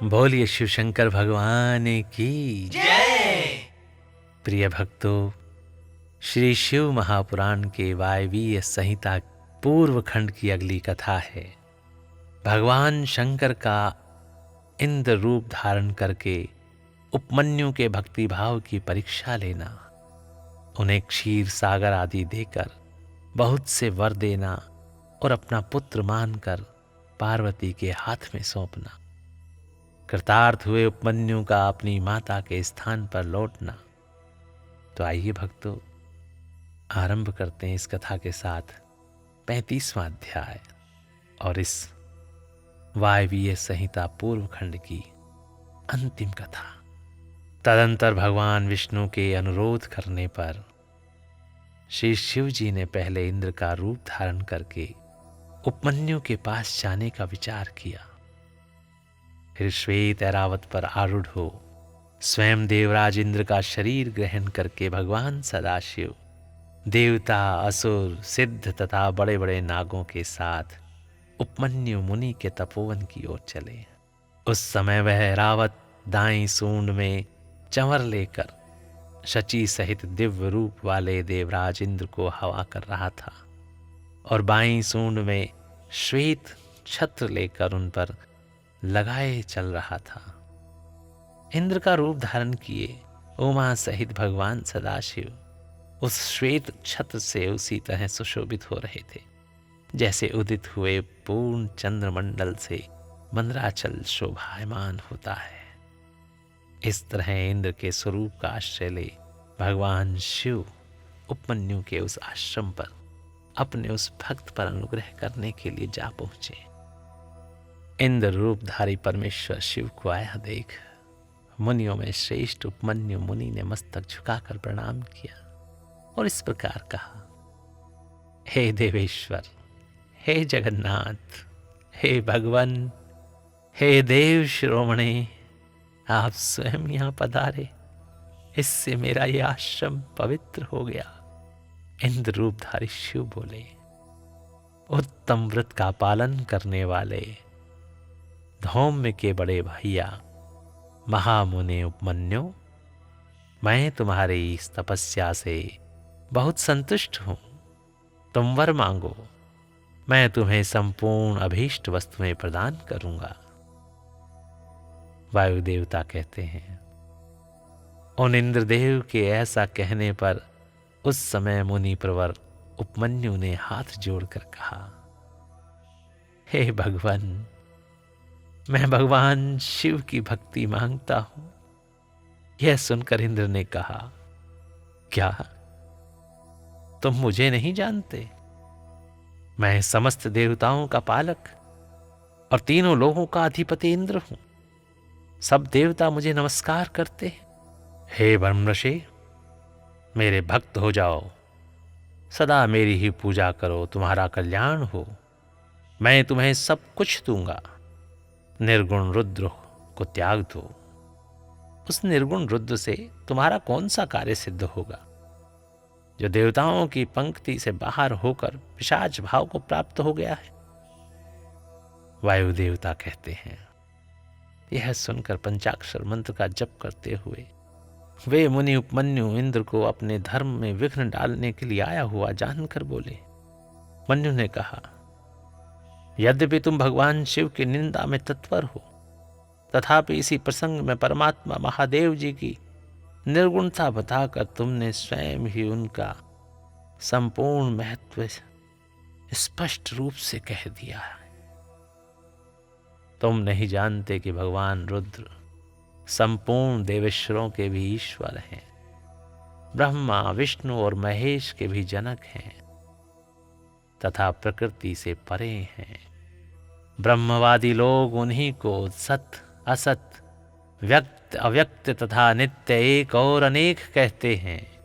बोलिए शिव शंकर भगवान की जय। प्रिय भक्तों, श्री शिव महापुराण के वायवीय संहिता पूर्व खंड की अगली कथा है भगवान शंकर का इंद्र रूप धारण करके उपमन्यु के भक्ति भाव की परीक्षा लेना, उन्हें क्षीर सागर आदि देकर बहुत से वर देना और अपना पुत्र मानकर पार्वती के हाथ में सौंपना। कृतार्थ हुए उपमन्यु का अपनी माता के स्थान पर लौटना। तो आइए भक्तों, आरंभ करते हैं इस कथा के साथ 35वां अध्याय और इस वायवीय संहिता पूर्व खंड की अंतिम कथा। तदंतर भगवान विष्णु के अनुरोध करने पर श्री शिव जी ने पहले इंद्र का रूप धारण करके उपमन्यु के पास जाने का विचार किया। फिर श्वेत ऐरावत पर आरूढ़ हो स्वयं देवराज इंद्र का शरीर ग्रहण करके भगवान सदाशिव देवता, असुर, सिद्ध तथा बड़े बड़े नागों के साथ उपमन्यु मुनि के तपोवन की ओर चले। उस समय वह ऐरावत दाईं सूंड में चंवर लेकर शची सहित दिव्य रूप वाले देवराज इंद्र को हवा कर रहा था और बाईं सूंड में श्वेत छत्र लेकर उन पर लगाए चल रहा था। इंद्र का रूप धारण किए उमा सहित भगवान सदाशिव उस श्वेत छत्र से उसी तरह सुशोभित हो रहे थे जैसे उदित हुए पूर्ण चंद्रमंडल से मंदराचल शोभायमान होता है। इस तरह इंद्र के स्वरूप का आश्रय ले भगवान शिव उपमन्यु के उस आश्रम पर अपने उस भक्त पर अनुग्रह करने के लिए जा पहुंचे। इंद्र रूपधारी परमेश्वर शिव को आया देख मुनियों में श्रेष्ठ उपमन्यु मुनि ने मस्तक झुकाकर प्रणाम किया और इस प्रकार कहा, हे देवेश्वर, हे जगन्नाथ, हे भगवान, हे देव शिरोमणि, आप स्वयं यहाँ पधारे, इससे मेरा ये आश्रम पवित्र हो गया। इंद्र रूपधारी शिव बोले, उत्तम व्रत का पालन करने वाले धौम्य के बड़े भैया महामुनि उपमन्यु, मैं तुम्हारी इस तपस्या से बहुत संतुष्ट हूं। तुम वर मांगो, मैं तुम्हें संपूर्ण अभीष्ट वस्तुएं प्रदान करूंगा। वायु देवता कहते हैं, उन इंद्रदेव के ऐसा कहने पर उस समय मुनि प्रवर उपमन्यु ने हाथ जोड़कर कहा, हे भगवान, मैं भगवान शिव की भक्ति मांगता हूं। यह सुनकर इंद्र ने कहा, क्या तुम मुझे नहीं जानते? मैं समस्त देवताओं का पालक और तीनों लोगों का अधिपति इंद्र हूं। सब देवता मुझे नमस्कार करते हैं। हे ब्रह्मर्षि, मेरे भक्त हो जाओ, सदा मेरी ही पूजा करो, तुम्हारा कल्याण हो। मैं तुम्हें सब कुछ दूंगा। निर्गुण रुद्र को त्याग दो। उस निर्गुण रुद्र से तुम्हारा कौन सा कार्य सिद्ध होगा, जो देवताओं की पंक्ति से बाहर होकर पिशाच भाव को प्राप्त हो गया है? वायु देवता कहते हैं, यह सुनकर पंचाक्षर मंत्र का जप करते हुए वे मुनि उपमन्यु इंद्र को अपने धर्म में विघ्न डालने के लिए आया हुआ जानकर बोले। मन्यु ने कहा, यद्यपि तुम भगवान शिव की निंदा में तत्पर हो, तथापि इसी प्रसंग में परमात्मा महादेव जी की निर्गुणता बताकर तुमने स्वयं ही उनका संपूर्ण महत्व स्पष्ट रूप से कह दिया है। तुम नहीं जानते कि भगवान रुद्र संपूर्ण देवेश्वरों के भी ईश्वर हैं, ब्रह्मा, विष्णु और महेश के भी जनक हैं तथा प्रकृति से परे हैं। ब्रह्मवादी लोग उन्हीं को सत, असत, व्यक्त, अव्यक्त तथा नित्य, एक और अनेक कहते हैं।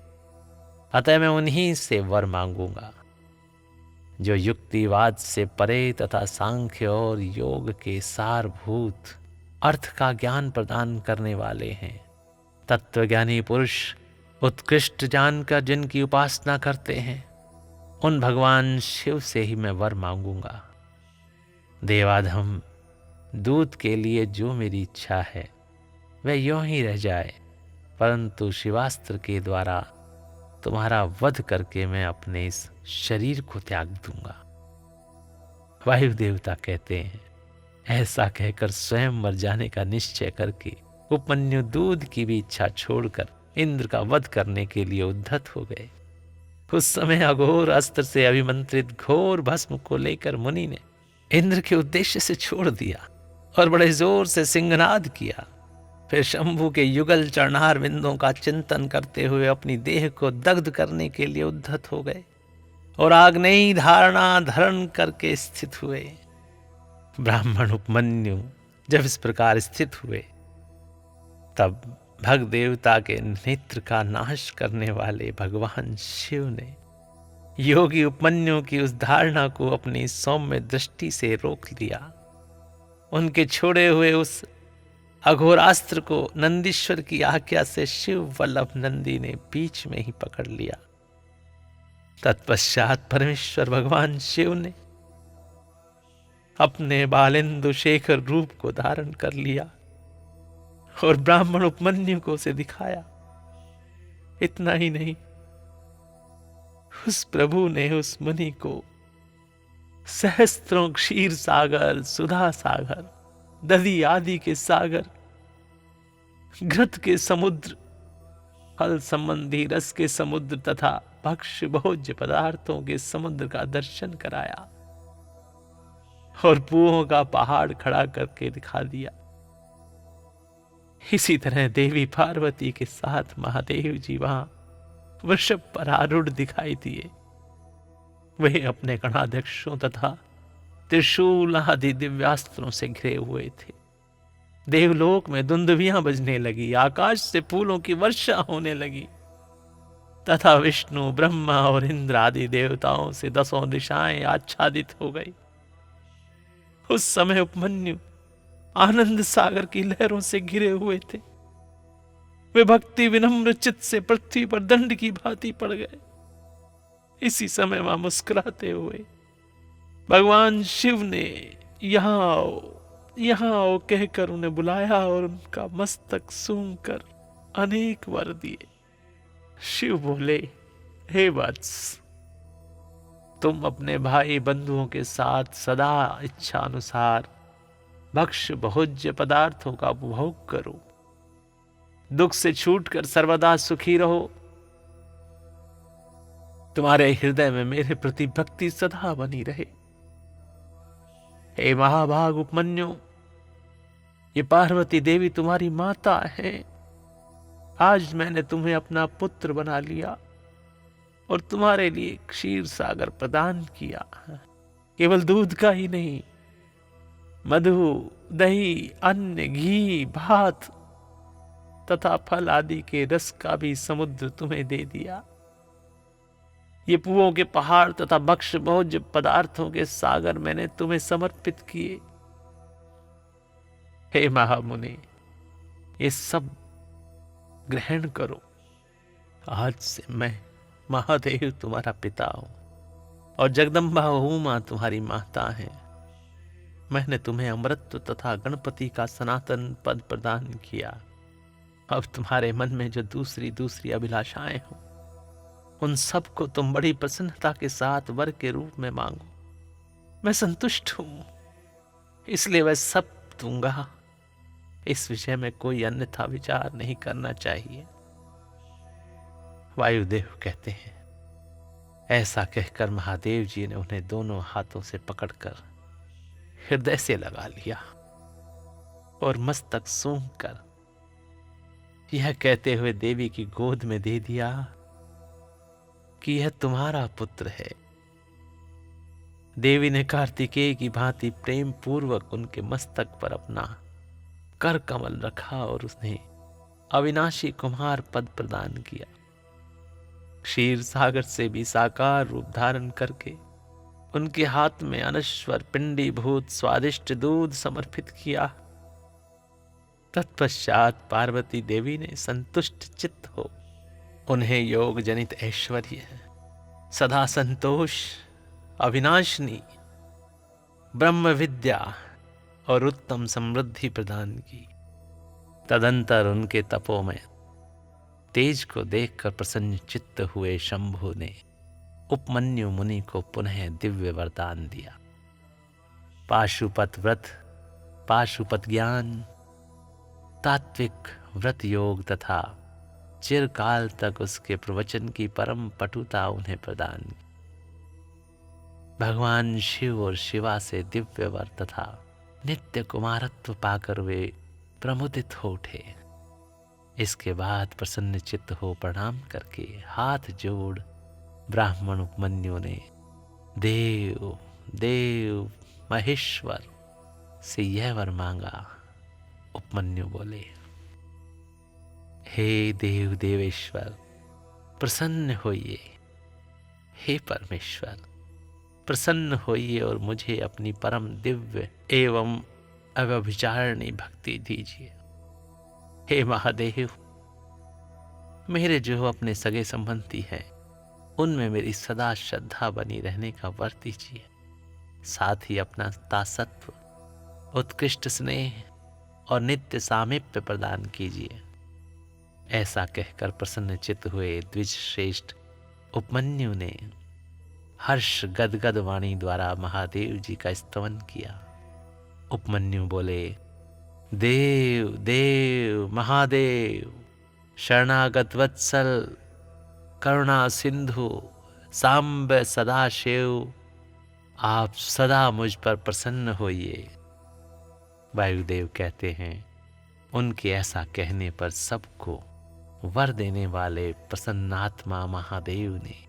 अतः मैं उन्हीं से वर मांगूंगा जो युक्तिवाद से परे तथा सांख्य और योग के सारभूत अर्थ का ज्ञान प्रदान करने वाले हैं। तत्वज्ञानी पुरुष उत्कृष्ट जानकर जिनकी उपासना करते हैं, उन भगवान शिव से ही मैं वर मांगूंगा। देवाधम दूध के लिए जो मेरी इच्छा है वह यूं ही रह जाए, परंतु शिवास्त्र के द्वारा तुम्हारा वध करके मैं अपने इस शरीर को त्याग दूंगा। वायु देवता कहते हैं, ऐसा कहकर स्वयं मर जाने का निश्चय करके उपमन्यु दूध की भी इच्छा छोड़कर इंद्र का वध करने के लिए उद्धत हो गए। उस समय अघोर अस्त्र से अभिमंत्रित घोर भस्म को लेकर मुनि ने इंद्र के उद्देश्य से छोड़ दिया और बड़े जोर से सिंहनाद किया। फिर शंभु के युगल चरणार बिंदों का चिंतन करते हुए अपनी देह को दग्ध करने के लिए उद्धत हो गए और आग्नेयी धारणा धारण करके स्थित हुए। ब्राह्मण उपमन्यु जब इस प्रकार स्थित हुए, तब भग देवता के नेत्र का नाश करने वाले भगवान शिव ने योगी उपमन्यु की उस धारणा को अपनी सौम्य दृष्टि से रोक लिया। उनके छोड़े हुए उस अघोरास्त्र को नंदीश्वर की आज्ञा से शिव वल्लभ नंदी ने बीच में ही पकड़ लिया। तत्पश्चात परमेश्वर भगवान शिव ने अपने बालेंदु शेखर रूप को धारण कर लिया और ब्राह्मण उपमन्यु को उसे दिखाया। इतना ही नहीं, उस प्रभु ने उस मुनि को सहस्त्रों क्षीर सागर, सुधा सागर, दधि आदि के सागर, घृत के समुद्र, फल संबंधी रस के समुद्र तथा भक्ष्य भोज्य पदार्थों के समुद्र का दर्शन कराया और पुओं का पहाड़ खड़ा करके दिखा दिया। इसी तरह देवी पार्वती के साथ महादेव जी वहां वृषभ पर आरूढ़ दिखाई दिए। वे अपने गणाध्यक्षों तथा त्रिशूल आदि दिव्यास्त्रों से घिरे हुए थे। देवलोक में दुंदुभियां बजने लगी, आकाश से फूलों की वर्षा होने लगी तथा विष्णु, ब्रह्मा और इंद्र आदि देवताओं से 10 दिशाएं आच्छादित हो गई। उस समय उपमन्यु आनंद सागर की लहरों से घिरे हुए थे। वे भक्ति विनम्र चित्त से पृथ्वी पर दंड की भांति पड़ गए। इसी समय वहां मुस्कुराते हुए भगवान शिव ने यहां आओ कहकर उन्हें बुलाया और उनका मस्तक सूंघ कर अनेक वर दिए। शिव बोले, हे वत्स, तुम अपने भाई बंधुओं के साथ सदा इच्छा अनुसार भक्ष्य भोज्य पदार्थों का उपभोग करो, दुख से छूटकर सर्वदा सुखी रहो। तुम्हारे हृदय में मेरे प्रति भक्ति सदा बनी रहे। हे महाभाग उपमन्यु, ये पार्वती देवी तुम्हारी माता है। आज मैंने तुम्हें अपना पुत्र बना लिया और तुम्हारे लिए क्षीर सागर प्रदान किया। केवल दूध का ही नहीं, मधु, दही, अन्न, घी, भात तथा फल आदि के रस का भी समुद्र तुम्हें दे दिया। ये पुओं के पहाड़ तथा भक्ष्य भोज्य पदार्थों के सागर मैंने तुम्हें समर्पित किए। हे महामुनि, ये सब ग्रहण करो। आज से मैं महादेव तुम्हारा पिता हूं और जगदम्बा उमा तुम्हारी माता है। मैंने तुम्हें अमृत तथा गणपति का सनातन पद प्रदान किया। अब तुम्हारे मन में जो दूसरी दूसरी अभिलाषाएं हो, उन सब को तुम बड़ी प्रसन्नता के साथ वर के रूप में मांगो। मैं संतुष्ट हूं, इसलिए वह सब दूंगा। इस विषय में कोई अन्यथा विचार नहीं करना चाहिए। वायुदेव कहते हैं, ऐसा कहकर महादेव जी ने उन्हें दोनों हाथों से पकड़कर हृदय से लगा लिया और मस्तक सूंघ कर यह कहते हुए देवी की गोद में दे दिया कि यह तुम्हारा पुत्र है। देवी ने कार्तिकेय की भांति प्रेम पूर्वक उनके मस्तक पर अपना कर कमल रखा और उसने अविनाशी कुमार पद प्रदान किया। क्षीर सागर से भी साकार रूप धारण करके उनके हाथ में अनश्वर पिंडीभूत स्वादिष्ट दूध समर्पित किया। तत्पश्चात पार्वती देवी ने संतुष्ट चित्त हो उन्हें योग जनित ऐश्वर्य, सदा संतोष, अविनाशनी ब्रह्म विद्या और उत्तम समृद्धि प्रदान की। तदंतर उनके तपोमय तेज को देखकर प्रसन्न चित्त हुए शंभु ने उपमन्यु मुनि को पुनः दिव्य वरदान दिया। पाशुपत व्रत, पाशुपत ज्ञान, तात्विक व्रत योग तथा चिरकाल तक उसके प्रवचन की परम पटुता उन्हें प्रदान की। भगवान शिव और शिवा से दिव्य वर तथा नित्य कुमारत्व पाकर वे प्रमुदित हो उठे। इसके बाद प्रसन्न चित्त हो प्रणाम करके हाथ जोड़ ब्राह्मण उपमन्यु ने देव देव महेश्वर से यह वर मांगा। उपमन्यु बोले, हे देव देवेश्वर प्रसन्न होइए, हे परमेश्वर प्रसन्न होइए और मुझे अपनी परम दिव्य एवं अव्यभिचारिणी भक्ति दीजिए। हे महादेव, मेरे जो अपने सगे संबंधी हैं उनमें मेरी सदा श्रद्धा बनी रहने का वर दीजिए। साथ ही अपना दासत्व, उत्कृष्ट स्नेह और नित्य सामीप्य प्रदान कीजिए। ऐसा कहकर प्रसन्न चित्त हुए द्विज श्रेष्ठ उपमन्यु ने हर्ष गदगद वाणी द्वारा महादेव जी का स्तवन किया। उपमन्यु बोले, देव देव महादेव शरणागत वत्सल करुणा सिंधु सांब सदाशिव, आप सदा मुझ पर प्रसन्न होइए। वायुदेव कहते हैं, उनके ऐसा कहने पर सबको वर देने वाले प्रसन्नात्मा महादेव ने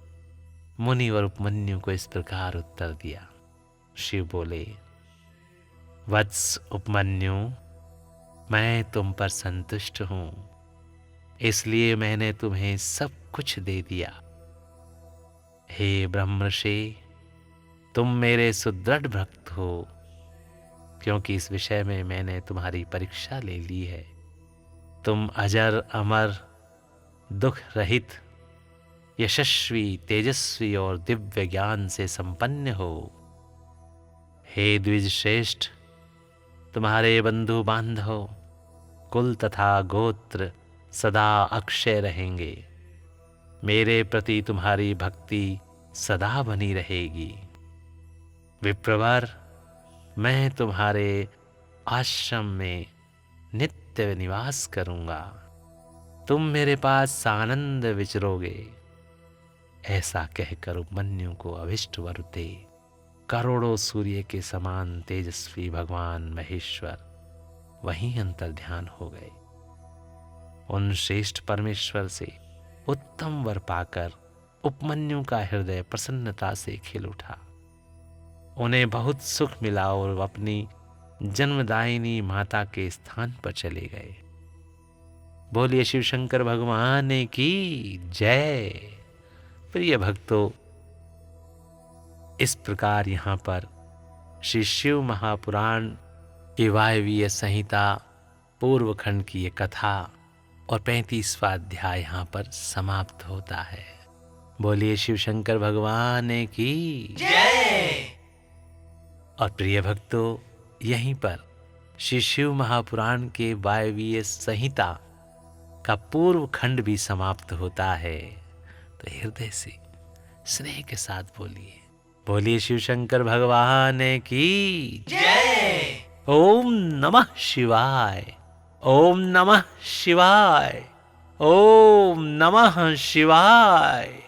मुनि और उपमन्यु को इस प्रकार उत्तर दिया। शिव बोले, वत्स उपमन्यु, मैं तुम पर संतुष्ट हूं, इसलिए मैंने तुम्हें सब कुछ दे दिया। हे ब्रह्मर्षि, तुम मेरे सुदृढ़ भक्त हो, क्योंकि इस विषय में मैंने तुम्हारी परीक्षा ले ली है। तुम अजर अमर दुख रहित यशस्वी तेजस्वी और दिव्य ज्ञान से संपन्न हो। हे द्विज श्रेष्ठ, तुम्हारे बंधु बांधव कुल तथा गोत्र सदा अक्षय रहेंगे। मेरे प्रति तुम्हारी भक्ति सदा बनी रहेगी। विप्रवर, मैं तुम्हारे आश्रम में नित्य निवास करूंगा। तुम मेरे पास सानंद विचरोगे। ऐसा कहकर उपमन्यु को अभिष्ट वर दे करोड़ों सूर्य के समान तेजस्वी भगवान महेश्वर वहीं अंतर्ध्यान हो गए। उन श्रेष्ठ परमेश्वर से उत्तम वर पाकर उपमन्यु का हृदय प्रसन्नता से खिल उठा। उन्हें बहुत सुख मिला और अपनी जन्मदायिनी माता के स्थान पर चले गए। बोलिए शिव शंकर भगवान की जय। प्रिय भक्तों, इस प्रकार यहाँ पर श्री शिव महापुराण की वायवीय संहिता पूर्व खंड की ये कथा और 35वां अध्याय यहाँ पर समाप्त होता है। बोलिए शिव शंकर भगवान की जय। और प्रिय भक्तों, यहीं पर श्री शिव महापुराण के वायवीय संहिता का पूर्व खंड भी समाप्त होता है। तो हृदय से स्नेह के साथ बोलिए, बोलिए शिव शंकर भगवान की जय। ओम नमः शिवाय, ओम नमः शिवाय, ओम नमः शिवाय।